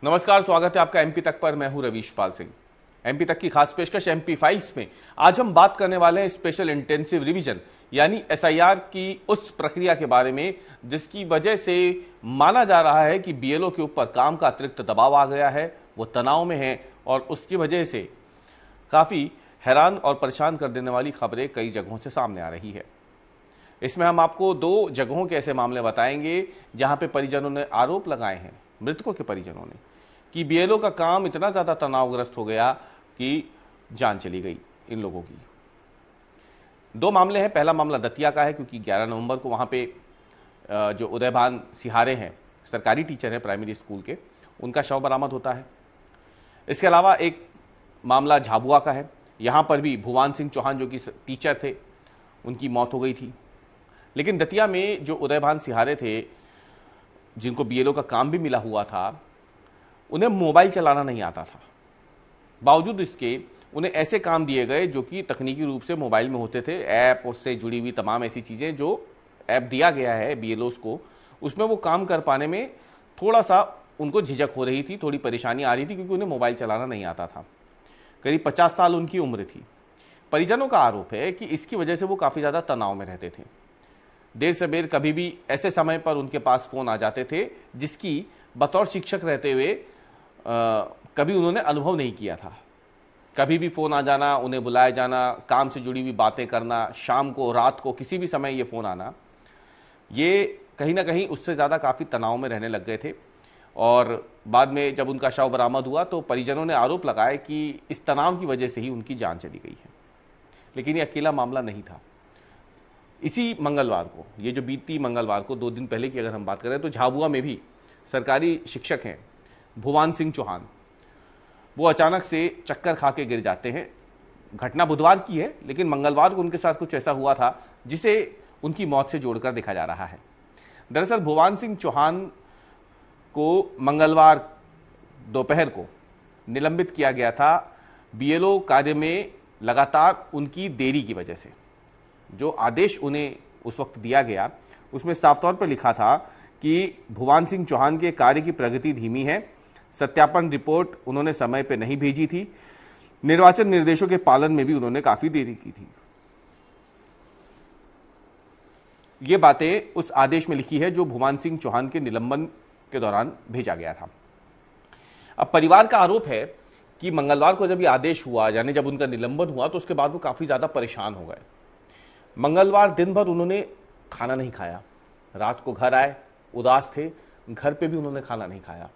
नमस्कार, स्वागत है आपका एमपी तक पर। मैं हूं रवीश पाल सिंह। एमपी तक की खास पेशकश एमपी फाइल्स में आज हम बात करने वाले हैं स्पेशल इंटेंसिव रिवीजन यानी एसआईआर की उस प्रक्रिया के बारे में जिसकी वजह से माना जा रहा है कि बीएलओ के ऊपर काम का अतिरिक्त दबाव आ गया है, वो तनाव में है और उसकी वजह से काफी हैरान और परेशान कर देने वाली खबरें कई जगहों से सामने आ रही है। इसमें हम आपको 2 जगहों के ऐसे मामले बताएंगे जहां पे परिजनों ने आरोप लगाए हैं, मृतकों के परिजनों ने, कि बीएलओ का काम इतना ज्यादा तनावग्रस्त हो गया कि जान चली गई इन लोगों की। 2 मामले हैं। पहला मामला दतिया का है क्योंकि 11 नवंबर को वहां पे जो उदयभान सिहारे हैं, सरकारी टीचर हैं प्राइमरी स्कूल के, उनका शव बरामद होता है। इसके अलावा एक मामला झाबुआ का है। यहां पर भी भुवन सिंह चौहान जो कि टीचर थे, उनकी मौत हो गई थी। लेकिन दतिया में जो उदयभान सिहारे थे, जिनको बीएलओ का काम भी मिला हुआ था, उन्हें मोबाइल चलाना नहीं आता था। बावजूद इसके उन्हें ऐसे काम दिए गए जो कि तकनीकी रूप से मोबाइल में होते थे, ऐप उससे जुड़ी हुई तमाम ऐसी चीज़ें जो ऐप दिया गया है बीएलओस को, उसमें वो काम कर पाने में थोड़ा सा उनको झिझक हो रही थी, थोड़ी परेशानी आ रही थी क्योंकि उन्हें मोबाइल चलाना नहीं आता था। करीब 50 साल उनकी उम्र थी। परिजनों का आरोप है कि इसकी वजह से वो काफ़ी ज़्यादा तनाव में रहते थे। देर से बेर कभी भी ऐसे समय पर उनके पास फ़ोन आ जाते थे जिसकी बतौर शिक्षक रहते हुए कभी उन्होंने अनुभव नहीं किया था। कभी भी फ़ोन आ जाना, उन्हें बुलाया जाना, काम से जुड़ी हुई बातें करना, शाम को, रात को, किसी भी समय ये फ़ोन आना, ये कहीं ना कहीं उससे ज़्यादा काफ़ी तनाव में रहने लग गए थे। और बाद में जब उनका शव बरामद हुआ तो परिजनों ने आरोप लगाया कि इस तनाव की वजह से ही उनकी जान चली गई है। लेकिन ये अकेला मामला नहीं था। इसी मंगलवार को, ये जो बीती मंगलवार को 2 दिन पहले की अगर हम बात करें, तो झाबुआ में भी सरकारी शिक्षक हैं भुवन सिंह चौहान, वो अचानक से चक्कर खा के गिर जाते हैं। घटना बुधवार की है लेकिन मंगलवार को उनके साथ कुछ ऐसा हुआ था जिसे उनकी मौत से जोड़कर देखा जा रहा है। दरअसल भुवन सिंह चौहान को मंगलवार दोपहर को निलंबित किया गया था बीएलओ कार्य में लगातार उनकी देरी की वजह से। जो आदेश उन्हें उस वक्त दिया गया उसमें साफ तौर पर लिखा था कि भुवन सिंह चौहान के कार्य की प्रगति धीमी है, सत्यापन रिपोर्ट उन्होंने समय पर नहीं भेजी थी, निर्वाचन निर्देशों के पालन में भी उन्होंने काफी देरी की थी। ये बातें उस आदेश में लिखी है जो भुवन सिंह चौहान के निलंबन के दौरान भेजा गया था। अब परिवार का आरोप है कि मंगलवार को जब ये आदेश हुआ, यानी जब उनका निलंबन हुआ, तो उसके बाद वो काफी ज्यादा परेशान हो गए। मंगलवार दिन भर उन्होंने खाना नहीं खाया, रात को घर आए, उदास थे, घर पे भी उन्होंने खाना नहीं खाया।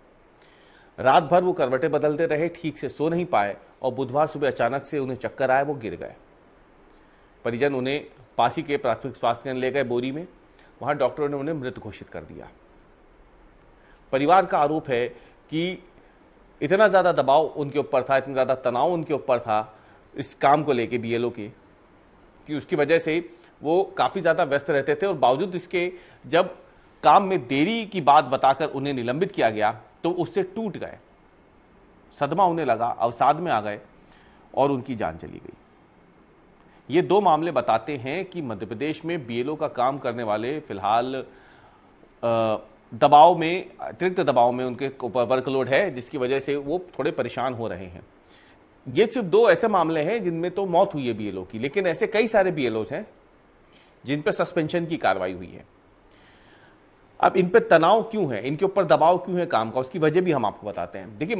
रात भर वो करवटें बदलते रहे, ठीक से सो नहीं पाए और बुधवार सुबह अचानक से उन्हें चक्कर आए, वो गिर गए। परिजन उन्हें पासी के प्राथमिक स्वास्थ्य केंद्र ले गए बोरी में, वहां डॉक्टरों ने उन्हें मृत घोषित कर दिया। परिवार का आरोप है कि इतना ज्यादा दबाव उनके ऊपर था, इतना ज्यादा तनाव उनके ऊपर था इस काम को लेके बीएलओ के, कि उसकी वजह से वो काफी ज्यादा व्यस्त रहते थे। और बावजूद इसके जब काम में देरी की बात बताकर उन्हें निलंबित किया गया तो उससे टूट गए, सदमा उन्हें लगा, अवसाद में आ गए और उनकी जान चली गई। ये 2 मामले बताते हैं कि मध्य प्रदेश में बीएलओ का काम करने वाले फिलहाल दबाव में, अतिरिक्त दबाव में उनके ऊपर वर्कलोड है जिसकी वजह से वो थोड़े परेशान हो रहे हैं। ये सिर्फ 2 ऐसे मामले हैं जिनमें तो मौत हुई है बीएलओ की, लेकिन ऐसे कई सारे बीएलओ हैं जिन पर सस्पेंशन की कार्रवाई हुई है। अब इन पर तनाव क्यों है, इनके ऊपर दबाव क्यों है काम का, उसकी वजह भी हम आपको बताते हैं। देखिए,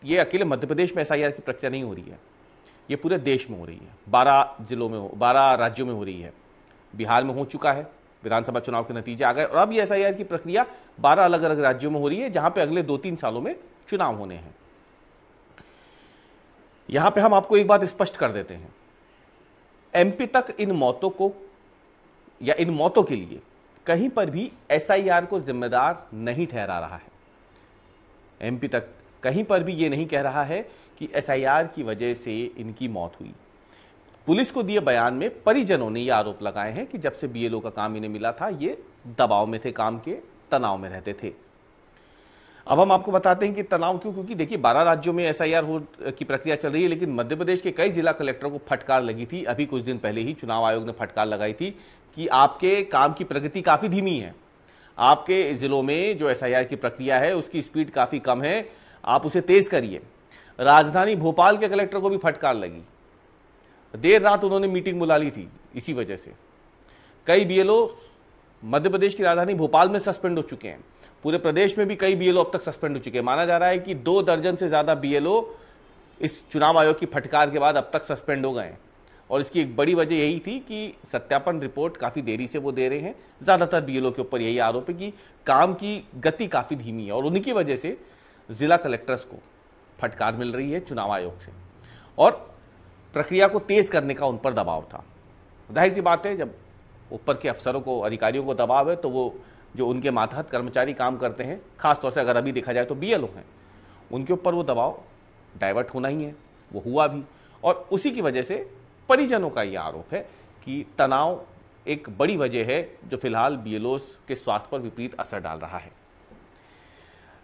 ये अकेले मध्य प्रदेश में एसआईआर की प्रक्रिया नहीं हो रही है, ये पूरे देश में हो रही है। 12 राज्यों में हो रही है। बिहार में हो चुका है, विधानसभा चुनाव के नतीजे आ गए और अब ये एसआईआर की प्रक्रिया 12 अलग अलग राज्यों में हो रही है जहां पे अगले 2-3 सालों में चुनाव होने हैं। यहां पे हम आपको एक बात स्पष्ट कर देते हैं, एमपी तक इन मौतों को या इन मौतों के लिए कहीं पर भी एसआईआर को जिम्मेदार नहीं ठहरा रहा है। एमपी तक कहीं पर भी ये नहीं कह रहा है कि एसआईआर की वजह से इनकी मौत हुई। पुलिस को दिए बयान में परिजनों ने ये आरोप लगाए हैं कि जब से बीएलओ का काम इन्हें मिला था, ये दबाव में थे, काम के तनाव में रहते थे। अब हम आपको बताते हैं कि तनाव क्यों, क्योंकि देखिए 12 राज्यों में एसआईआर की प्रक्रिया चल रही है, लेकिन मध्य प्रदेश के कई जिला कलेक्टरों को फटकार लगी थी। अभी कुछ दिन पहले ही चुनाव आयोग ने फटकार लगाई थी कि आपके काम की प्रगति काफी धीमी है, आपके जिलों में जो एसआईआर की प्रक्रिया है उसकी स्पीड काफी कम है, आप उसे तेज करिए। राजधानी भोपाल के कलेक्टर को भी फटकार लगी, देर रात उन्होंने मीटिंग बुला ली थी। इसी वजह से कई बीएलओ मध्य प्रदेश की राजधानी भोपाल में सस्पेंड हो चुके हैं। पूरे प्रदेश में भी कई बीएलओ अब तक सस्पेंड हो चुके हैं। माना जा रहा है कि 2 दर्जन से ज्यादा बीएलओ इस चुनाव आयोग की फटकार के बाद अब तक सस्पेंड हो गए हैं। और इसकी एक बड़ी वजह यही थी कि सत्यापन रिपोर्ट काफी देरी से वो दे रहे हैं। ज्यादातर बीएलओ के ऊपर यही आरोप है कि काम की गति काफी धीमी है और उन्हीं की वजह से जिला कलेक्टर्स को फटकार मिल रही है चुनाव आयोग से और प्रक्रिया को तेज करने का उन पर दबाव था। जाहिर सी बात है, जब ऊपर के अफसरों को, अधिकारियों को दबाव है तो वो जो उनके मातहत कर्मचारी काम करते हैं, खासतौर से अगर अभी देखा जाए तो बीएलओ हैं, उनके ऊपर वो दबाव डाइवर्ट होना ही है। वो हुआ भी और उसी की वजह से परिजनों का यह आरोप है कि तनाव एक बड़ी वजह है जो फिलहाल बीएलओस के स्वास्थ्य पर विपरीत असर डाल रहा है।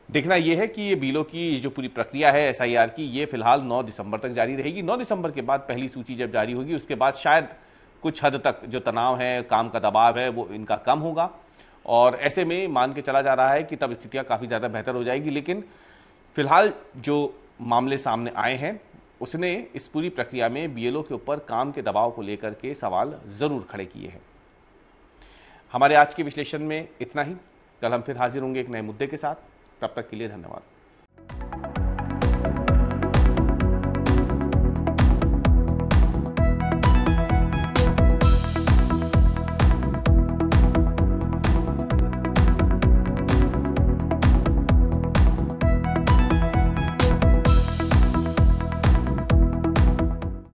देखना यह है कि ये बीएलओ की जो पूरी प्रक्रिया है एसआईआर की, ये फिलहाल 9 दिसंबर तक जारी रहेगी। 9 दिसंबर के बाद पहली सूची जब जारी होगी उसके बाद शायद कुछ हद तक जो तनाव है, काम का दबाव है, वो इनका कम होगा और ऐसे में मान के चला जा रहा है कि तब स्थितियां काफ़ी ज़्यादा बेहतर हो जाएगी। लेकिन फिलहाल जो मामले सामने आए हैं उसने इस पूरी प्रक्रिया में बीएलओ के ऊपर काम के दबाव को लेकर के सवाल ज़रूर खड़े किए हैं। हमारे आज के विश्लेषण में इतना ही। कल हम फिर हाजिर होंगे एक नए मुद्दे के साथ। तब तक के लिए धन्यवाद।